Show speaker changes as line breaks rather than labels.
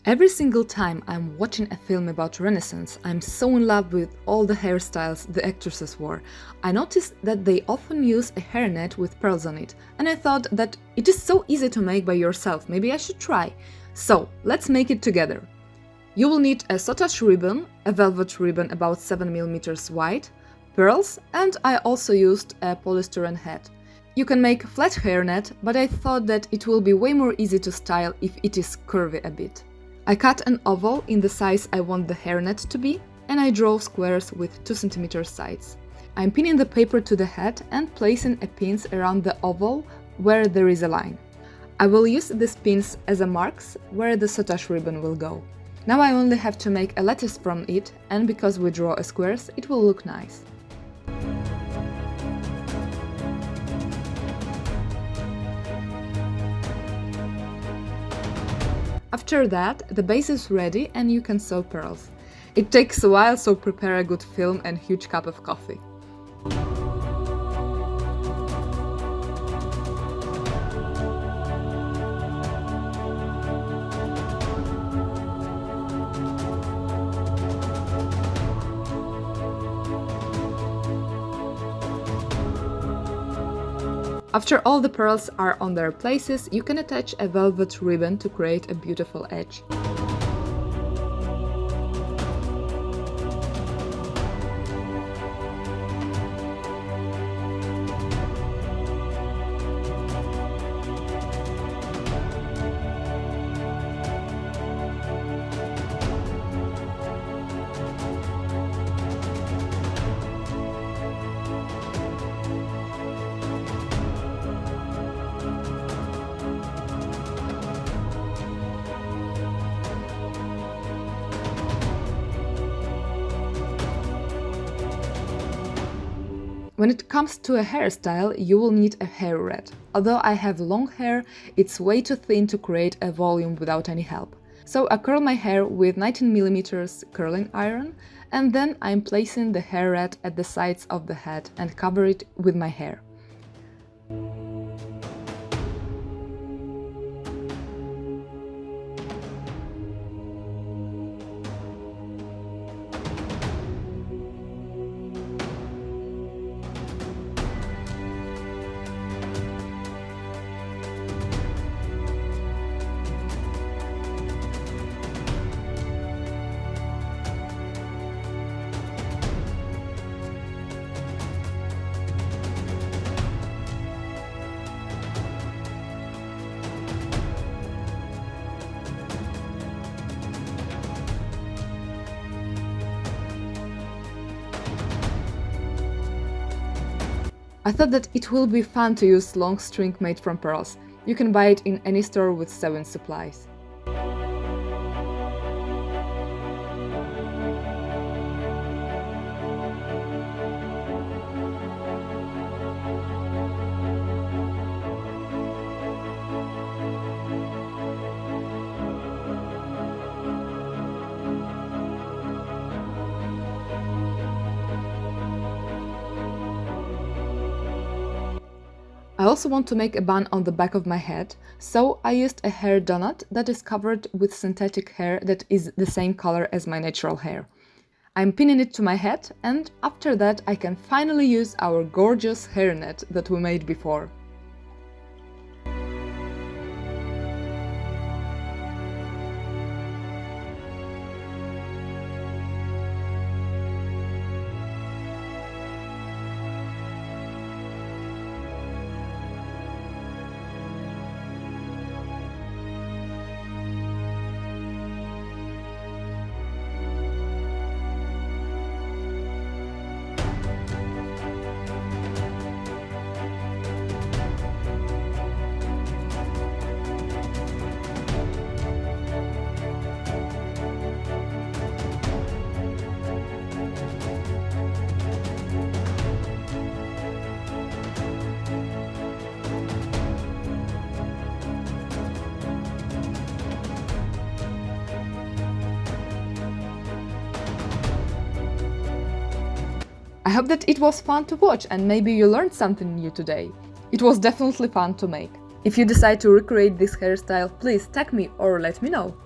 Every single time I'm watching a film about Renaissance, I'm so in love with all the hairstyles the actresses wore. I noticed that they often use a hairnet with pearls on it, and I thought that it is so easy to make by yourself, maybe I should try. So, let's make it together. You will need a sotache ribbon, a velvet ribbon about 7 mm wide, pearls, and I also used a polystyrene hat. You can make flat hairnet, but I thought that it will be way more easy to style if it is curvy a bit. I cut an oval in the size I want the hairnet to be, and I draw squares with 2 cm sides. I'm pinning the paper to the hat and placing a pins around the oval where there is a line. I will use these pins as a marks where the sotache ribbon will go. Now I only have to make a lattice from it, and because we draw a squares, it will look nice. After that, the base is ready and you can sew pearls. It takes a while, so prepare a good film and huge cup of coffee. After all the pearls are on their places, you can attach a velvet ribbon to create a beautiful edge. When it comes to a hairstyle, you will need a hair net. Although I have long hair, it's way too thin to create a volume without any help. So I curl my hair with 19 mm curling iron, and then I'm placing the hair net at the sides of the head and cover it with my hair. I thought that it will be fun to use long string made from pearls. You can buy it in any store with sewing supplies. I also want to make a bun on the back of my head, so I used a hair donut that is covered with synthetic hair that is the same color as my natural hair. I'm pinning it to my head, and after that I can finally use our gorgeous hairnet that we made before. I hope that it was fun to watch and maybe you learned something new today. It was definitely fun to make. If you decide to recreate this hairstyle, please tag me or let me know.